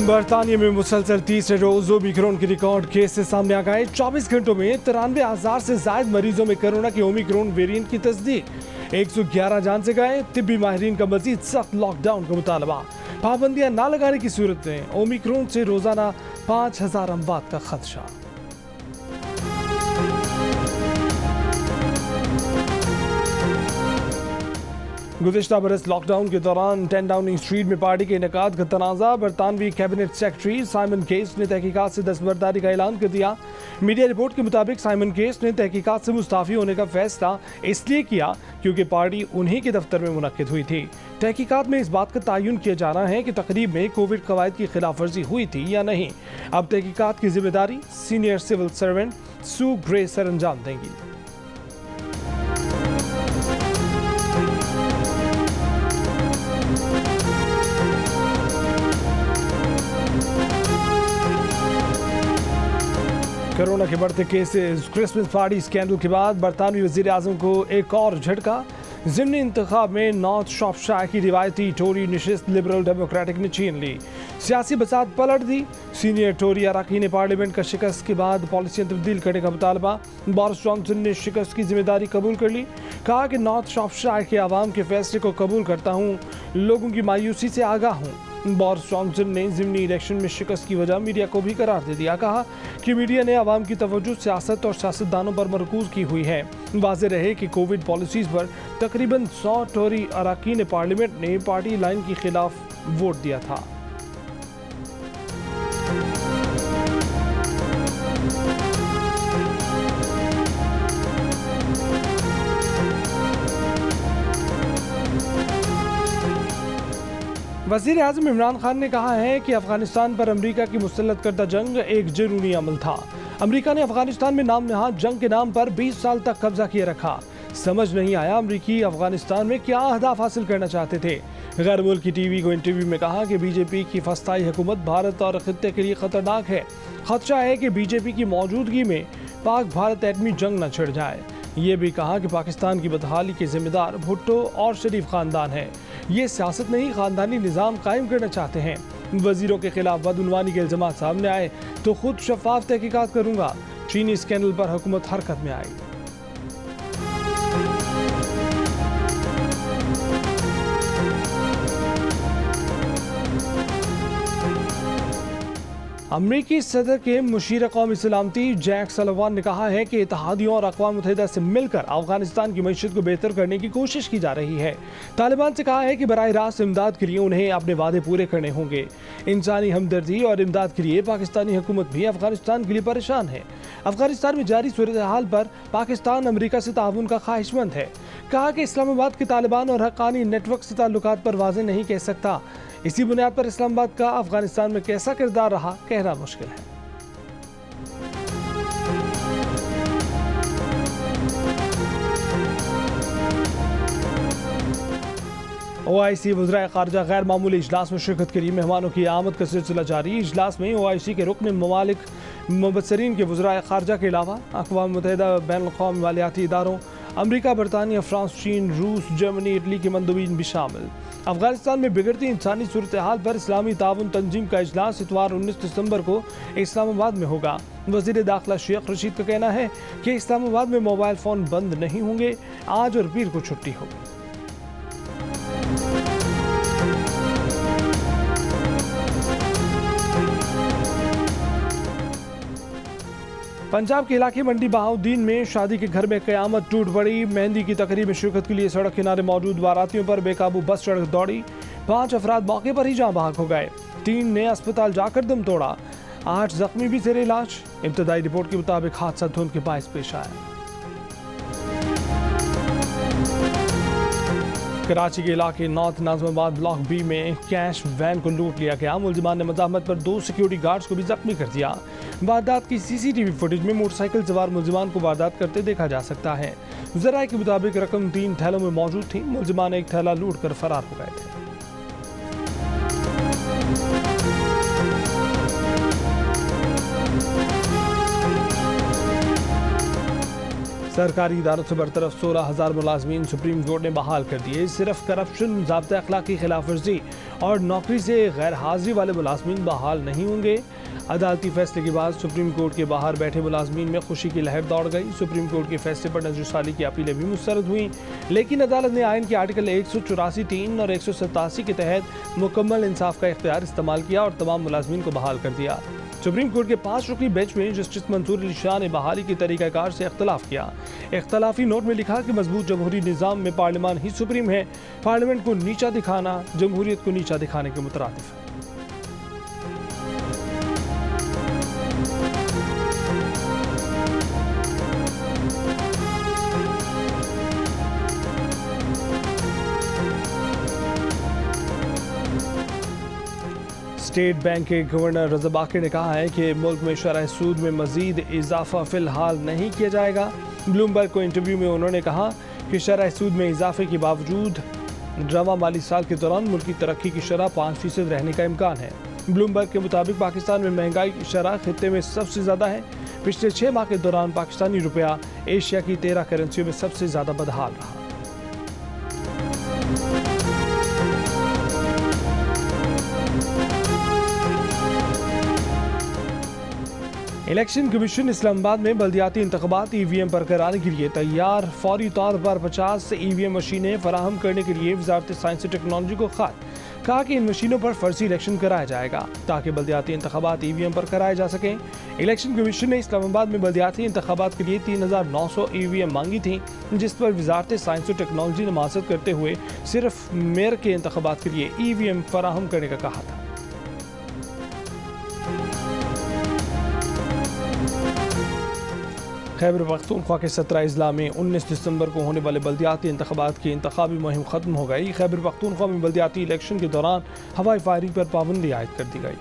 बरतानिया में मुसलसल तीसरे रोज ओमिक्रॉन के रिकॉर्ड केसेस सामने आ गए। 24 घंटों में 93,000 से ज्यादा मरीजों में कोरोना के ओमिक्रॉन वेरिएंट की तस्दीक। 111 जान से गए। तिब्बी माहिरीन का मजीद सख्त लॉकडाउन का मुतालबा। पाबंदियां न लगाने की सूरत में ओमिक्रॉन से रोजाना 5,000 अमवात का खदशा। गुज़िश्ता बरस लॉकडाउन के दौरान 10 डाउनिंग स्ट्रीट में पार्टी के इनेकाद का तनाज़ा। बरतानवी कैबिनेट सेक्रेटरी साइमन केस ने तहकीकात से दस्तबरदारी का ऐलान कर दिया। मीडिया रिपोर्ट के मुताबिक साइमन केस ने तहकीकात से मुस्ताफ़ी होने का फैसला इसलिए किया क्योंकि पार्टी उन्हीं के दफ्तर में मुनक्किद हुई थी। तहकीकात में इस बात का तयन किया जाना है कि तकरीब में कोविड कवायद की खिलाफ वर्जी हुई थी या नहीं। अब तहकीकात की जिम्मेदारी सीनियर सिविल सर्वेंट सू ग्रे सर अंजाम देंगी। कोरोना के बढ़ते केसेस। क्रिसमस पार्टी स्कैंडल के बाद बरतानवी वज़ीर आज़म को एक और झटका। ज़िमनी इंतखाब में नॉर्थ शॉर्पशायर की रिवायती टोरी नशिस्त लिबरल डेमोक्रेटिक ने छीन ली। सियासी बसात पलट दी। सीनियर टोरी अरकान पार्लियामेंट का शिकस्त के बाद पॉलिसियां तब्दील करने का मुतालबा। बोरिस जॉनसन ने शिकस्त की जिम्मेदारी कबूल कर ली। कहा कि नॉर्थ शॉर्पशायर के आवाम के फैसले को कबूल करता हूँ, लोगों की मायूसी से आगाह हूँ। बोरिस जॉनसन ने ज़िमनी इलेक्शन में शिकस्त की वजह मीडिया को भी करार दे दिया। कहा कि मीडिया ने आवाम की तवज्जो सियासत और सियासतदानों पर मरकूज की हुई है। वाज़ेह रहे कि कोविड पॉलिसीज़ पर तकरीबन 100 टोरी अरकान पार्लियामेंट ने पार्टी लाइन के खिलाफ वोट दिया था। वज़ीर आज़म इमरान खान ने कहा है कि अफगानिस्तान पर अमरीका की मुसल्लत करदा जंग एक जरूरी अमल था। अमरीका ने अफगानिस्तान में नाम नहाद जंग के नाम पर 20 साल तक कब्जा किए रखा। समझ नहीं आया अमरीकी अफगानिस्तान में क्या अहदाफ हासिल करना चाहते थे। गैर मुल्की टीवी को इंटरव्यू में कहा कि बीजेपी की फस्ताई हुकूमत भारत और खित्ते के लिए खतरनाक है। खदशा है कि बीजेपी की मौजूदगी में पाक भारत एटमी जंग न छिड़ जाए। ये भी कहा कि पाकिस्तान की बदहाली के जिम्मेदार भुट्टो और शरीफ खानदान है। ये सियासत नहीं खानदानी निज़ाम कायम करना चाहते हैं। वजीरों के खिलाफ बदउनवानी के इल्ज़ामात सामने आए तो खुद शफाफ तहकीकात करूंगा। चीनी स्कैंडल पर हुकूमत हरकत में आई। अमरीकी सदर के मुशीर कौमी सलामती जैक सलवान ने कहा है कि इत्तेहादियों और अक़वाम मुत्तहिदा से मिलकर अफगानिस्तान की मईशत को बेहतर करने की कोशिश की जा रही है। तालिबान से कहा है कि बराह रास्त इमदाद के लिए उन्हें अपने वादे पूरे करने होंगे। इंसानी हमदर्दी और इमदाद के लिए पाकिस्तानी हुकूमत भी अफगानिस्तान के लिए परेशान है। अफगानिस्तान में जारी सूरत हाल पर पाकिस्तान अमरीका से ताउन का ख्वाहिशमंद है। कहा कि इस्लामाबाद के तालिबान और हक्कानी नेटवर्क से ताल्लुकात पर वाज़ेह नहीं कह सकता। इसी बुनियाद पर इस्लामाबाद का अफगानिस्तान में कैसा किरदार रहा कहना मुश्किल है। OIC वज़राए ख़ारिजा गैर मामूली इजलास में शिरकत के लिए मेहमानों की आमद का सिलसिला जारी। इजलास में OIC के रुकन ममालिक मुबस्सरीन के वज़राए ख़ारिजा के अलावा अक़वाम मुत्तहिदा बैनुल-अक़वामी मालियाती इदारों अमरीका, बरतानिया, फ्रांस, चीन, रूस, जर्मनी, इटली के मंदुबीन भी शामिल। अफगानिस्तान में बिगड़ती इंसानी सूरत हाल पर इस्लामी ताउन तंजीम का इजलास इतवार 19 दिसंबर को इस्लामाबाद में होगा। वज़ीर दाखिला शेख रशीद का कहना है कि इस्लामाबाद में मोबाइल फ़ोन बंद नहीं होंगे। आज और पीर को छुट्टी होगी। पंजाब के इलाके मंडी बहाउद्दीन में शादी के घर में क़यामत टूट पड़ी। मेहंदी की तकरीब में शिरकत के लिए सड़क किनारे मौजूद बारातियों पर बेकाबू बस सड़क दौड़ी। 5 अफराद मौके पर ही जाँ बहक हो गए। 3 ने अस्पताल जाकर दम तोड़ा। 8 जख्मी भी ज़ेरे इलाज। इब्तदाई रिपोर्ट के मुताबिक हादसा धुंध के बायस पेश आया। कराची के इलाके नॉर्थ नाज़िमाबाद ब्लॉक B में कैश वैन को लूट लिया गया। मुलजिमान ने मज़ाहमत पर 2 सिक्योरिटी गार्ड्स को भी जख्मी कर दिया। वारदात की CCTV फुटेज में मोटरसाइकिल सवार मुलजिमान को वारदात करते देखा जा सकता है। ज़राए के मुताबिक रकम 3 थैलों में मौजूद थी। मुलजिमान एक थैला लूट कर फरार हो गए थे। सरकारी इदारों से बरतरफ 16,000 मुलाजमीन सुप्रीम कोर्ट ने बहाल कर दिए। सिर्फ करप्शन, ज़ाब्ता अखलाक की खिलाफ वर्जी और नौकरी से गैर हाजिरी वाले मुलाजमीन बहाल नहीं होंगे। अदालती फैसले के बाद सुप्रीम कोर्ट के बाहर बैठे मुलाजमीन में खुशी की लहर दौड़ गई। सुप्रीम कोर्ट के फैसले पर नजरसाली की अपीलें भी मुस्तरद हुई, लेकिन अदालत ने आइन के आर्टिकल 184(3) और 187 के तहत मुकम्मल इंसाफ का इख्तियार इस्तेमाल किया और तमाम मुलाजमीन को बहाल कर दिया। सुप्रीम कोर्ट के 5 रुकनी बेंच में जस्टिस मंसूर अली शाह ने बहाली के तरीक़ाकार से इख्तलाफ किया। इख्तलाफी नोट में लिखा कि मजबूत जमहूरी निज़ाम में पार्लियामान ही सुप्रीम है। पार्लियामेंट को नीचा दिखाना जमहूरियत को नीचा दिखाने के मुतरादिफ है। स्टेट बैंक के गवर्नर रज़ा बाक़ी ने कहा है कि मुल्क में शरह सूद में मज़ीद इजाफा फ़िलहाल नहीं किया जाएगा। ब्लूमबर्ग को इंटरव्यू में उन्होंने कहा कि शरह सूद में इजाफे के बावजूद रवा माली साल के दौरान मुल्क की तरक्की की शरह 5% रहने का इम्कान है। ब्लूमबर्ग के मुताबिक पाकिस्तान में महंगाई की शरह खित्ते में सबसे ज़्यादा है। पिछले 6 माह के दौरान पाकिस्तानी रुपया एशिया की 13 करेंसियों में सबसे ज़्यादा बदहाल रहा। इलेक्शन कमीशन इस्लामाबाद में बल्दियाती इंतखाबात EVM पर कराने के लिए तैयार। फौरी तौर पर 50 EVM मशीनें फराहम करने के लिए वजारत साइंस और टेक्नोलॉजी को खत। कहा कि इन मशीनों पर फर्जी इलेक्शन कराया जाएगा ताकि बल्दियाती इंतखाबात EVM पर कराए जा सकें। इलेक्शन कमीशन ने इस्लामाबाद में बल्दियाती इंतखाबात के लिए 3,900 EVM मांगी थी, जिस पर वजारत साइंस और टेक्नोलॉजी ने मासद करते हुए सिर्फ मेयर के इंतखाबात के लिए EVM फराहम करने का कहा था। खैबर पख्तूनख्वा के 17 अजला में 19 दिसंबर को होने वाले बल्दियाती इंतखाबात की इंतखाबी मुहिम खत्म हो गई। खैबर पख्तूनख्वा में बल्दियाती इलेक्शन के दौरान हवाई फायरिंग पर पाबंदी आयद कर दी गई।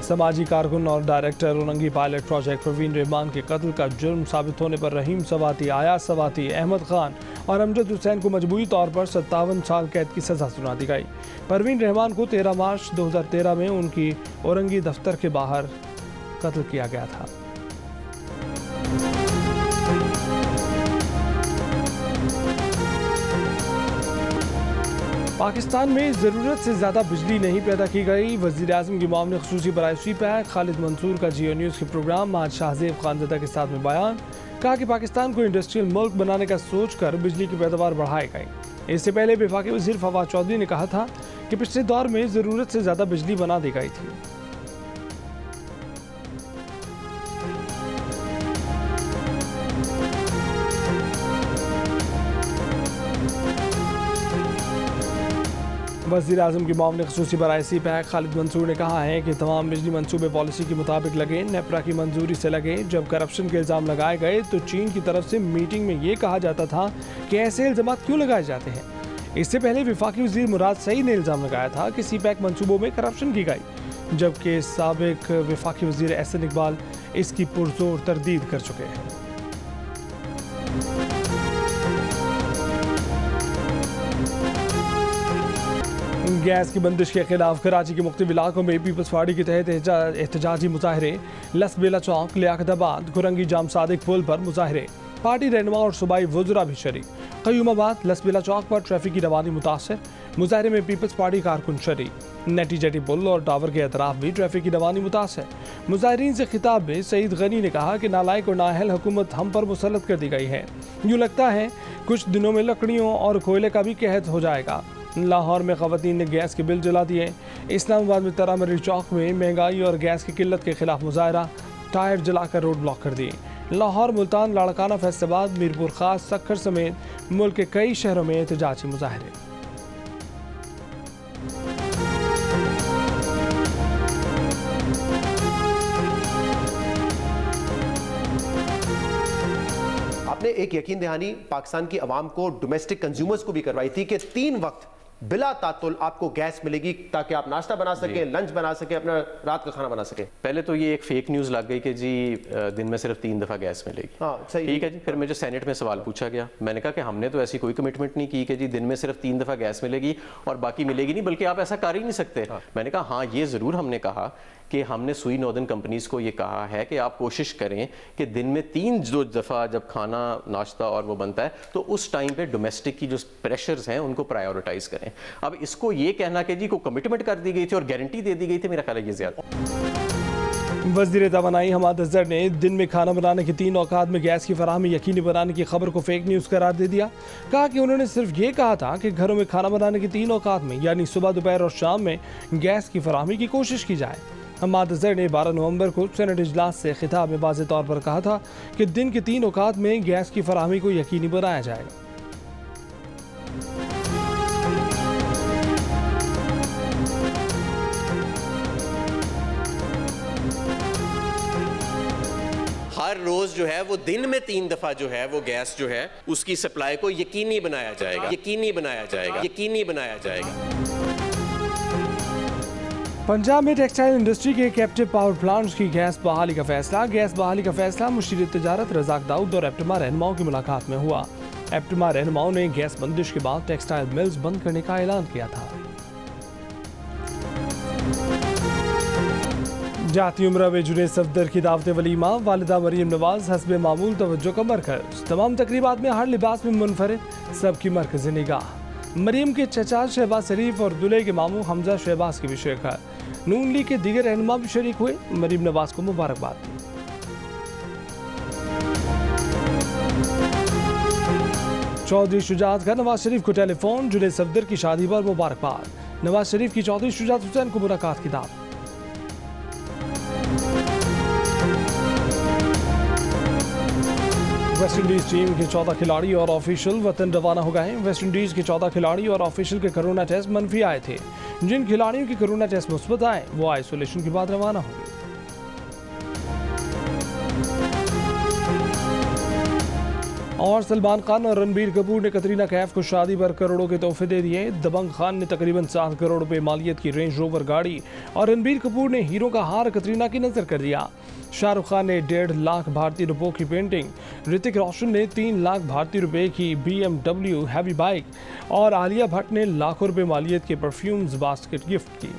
समाजी कारकुन और director Orangi pilot project Parveen Rahman के कत्ल का जुर्म साबित होने पर रहीम सवाती, आयाज सवाती, अहमद खान और अमजद हुसैन को मजबूरी तौर पर 57 साल कैद की सजा सुना दी गई। परवीन रहमान को 13 मार्च 2013 में उनकी औरंगी दफ्तर के बाहर कत्ल किया गया था। पाकिस्तान में ज़रूरत से ज़्यादा बिजली नहीं पैदा की गई। वज़ीर आज़म की मामले ख़ुसूसी बराए CPAC खालिद मंसूर का जियो न्यूज़ के प्रोग्राम आज शाहज़ेब खानज़दा के साथ में बयान। कहा कि पाकिस्तान को इंडस्ट्रियल मुल्क बनाने का सोचकर बिजली की पैदावार बढ़ाई गई। इससे पहले वफाकी वज़ीर फवाद चौधरी ने कहा था कि पिछले दौर में ज़रूरत से ज़्यादा बिजली बना दी गई थी। वज़ीर आज़म की मामले ख़ुसूसी बराए CPAC खालिद मंसूर ने कहा है कि तमाम बिजली मंसूबे पॉलिसी के मुताबिक लगे, नेपरा की मंजूरी से लगे। जब करप्शन के इल्ज़ाम लगाए गए तो चीन की तरफ से मीटिंग में ये कहा जाता था कि ऐसे इल्ज़ाम क्यों लगाए जाते हैं। इससे पहले वफाकी वज़ीर मुराद सईद ने इल्ज़ाम लगाया था कि CPAC मंसूबों में करप्शन की गई, जबकि साबिक वफाकी वज़ीर एहसन इकबाल इसकी पुरजोर तरदीद कर चुके हैं। गैस की बंदिश के खिलाफ कराची के मुख्तलिफ इलाकों में पीपल्स पार्टी के तहत एहतजाजी मुजाहरे। लसबेला चौक, लियाकताबाद, कुरंगी जाम सादिक पुल पर मुजाहरे। पार्टी रहनुमा और सूबाई वज़रा भी शरीक। क़यूमाबाद, लसबेला चौक पर ट्रैफिक की रवानी मुतासर। मुजाहरे में पीपल्स पार्टी कारकुन शरीक। नेटी जेटी पुल और टावर के अतराफ भी ट्रैफिक की रवानी मुतासर। मुजाहरीन से खिताब में सईद गनी ने कहा कि नालायक और नाअहल हुकूमत हम पर मुसल्लत कर दी गई है। यूँ लगता है कुछ दिनों में लकड़ियों और कोयले का भी कहत हो जाएगा। लाहौर में ख़वातीन ने गैस के बिल जला दिए। इस्लामाबाद में तरामरी चौक में महंगाई और गैस की किल्लत के खिलाफ मुजाहरा। टायर जलाकर रोड ब्लॉक कर दिए। लाहौर, मुल्तान, लाड़काना, फैसलाबाद, मीरपुर खास, सक्खर समेत मुल्क के कई शहरों में एहतजाजी मुजाहरे। आपने एक यकीन दहानी पाकिस्तान की आवाम को, डोमेस्टिक कंज्यूमर्स को भी करवाई थी कि 3 वक्त बिला तातुल आपको गैस मिलेगी ताकि आप नाश्ता बना सकें, लंच बना सकें, अपना रात का खाना बना सकें। पहले तो ये एक फेक न्यूज़ लग गई कि जी दिन में सिर्फ 3 दफ़ा गैस मिलेगी। हाँ सही, ठीक है जी। फिर मुझे सेनेट में सवाल पूछा गया, मैंने कहा कि हमने तो ऐसी कोई कमिटमेंट नहीं की कि जी दिन में सिर्फ 3 दफ़ा गैस मिलेगी और बाकी मिलेगी नहीं, बल्कि आप ऐसा कर ही नहीं सकते। मैंने कहा हाँ, ये ज़रूर हमने कहा कि हमने सुई नॉर्दर्न कंपनीज़ को ये कहा है कि आप कोशिश करें कि दिन में 3 दफ़ा जब खाना नाश्ता और वो बनता है तो उस टाइम पे डोमेस्टिक की जो प्रेशर्स हैं उनको प्रायोरिटाइज करें। अब इसको ये कहना कि जी को कमिटमेंट कर दी गई थी और गारंटी दे दी गई थी, मेरा ख्याल है ये ज़्यादा। वज़ीर तवानाई हमाद अज़हर ने दिन में खाना बनाने की 3 औकात में गैस की फराहमी यकीनी बनाने की खबर को फेक न्यूज़ करार दे दिया। कहा कि उन्होंने सिर्फ ये कहा था कि घरों में खाना बनाने की 3 औकात में यानी सुबह, दोपहर और शाम में गैस की फराहमी की कोशिश की जाए। हमाद अज़हर ने 12 नवंबर को सेनेट इजलास से खिताब में वाज़ेह तौर पर कहा था कि दिन के 3 औकात में गैस की फराहमी को यकीनी बनाया जाएगा। हर रोज जो है वो दिन में 3 दफा जो है वो गैस जो है उसकी सप्लाई को यकीनी बनाया जाएगा, यकीनी बनाया जाएगा, यकीनी बनाया जाएगा। पंजाब में टेक्सटाइल इंडस्ट्री के कैप्टिव पावर प्लांट्स की गैस बहाली का फैसला मुशीर तिजारत रज़ाक दाऊद और एप्टमा रहनुमाओं की मुलाकात में हुआ। एप्टमा रहनुमाओं ने गैस बंदिश के बाद टेक्सटाइल मिल्स बंद करने का ऐलान किया था। जाती उम्र में जुनेद सफदर की दावत वलीमा, वालिदा मरीम नवाज हस्बे मामूल तवज्जो का मरकज। तमाम तकरीबात में हर लिबास में मुनफरिद, सबकी मरकज़ निगाह। मरीम के चचा शहबाज शरीफ और दूल्हे के मामू हमजा शहबाज की भी शिरकत। नून लीग के दीगर रहनुमा भी शरीक हुए, मरीम नवाज को मुबारकबाद दी। चौधरी शुजात का नवाज शरीफ को टेलीफोन, जुनेद सफदर की शादी पर मुबारकबाद। नवाज शरीफ की चौधरी शुजात हुसैन को मुलाकात की दावत। वेस्ट इंडीज टीम के 14 खिलाड़ी और ऑफिशियल वतन रवाना हो गए। वेस्ट इंडीज के 14 खिलाड़ी और ऑफिशियल के कोरोना टेस्ट मनफी आए थे। जिन खिलाड़ियों के कोरोना टेस्ट मुस्बत आए वो आइसोलेशन के बाद रवाना हो गए। और सलमान खान और रणबीर कपूर ने कतरीना कैफ को शादी पर करोड़ों के तोहफे दे दिए। दबंग खान ने तकरीबन 7 करोड़ रुपए मालियत की रेंज रोवर गाड़ी और रणबीर कपूर ने हीरो का हार कतरीना की नजर कर दिया। शाहरुख खान ने 1.5 लाख भारतीय रुपयों की पेंटिंग, ऋतिक रोशन ने 3 लाख भारतीय रुपए की BMW हैवी बाइक और आलिया भट्ट ने लाखों रुपए मालियत के परफ्यूम्स बास्केट गिफ्ट की।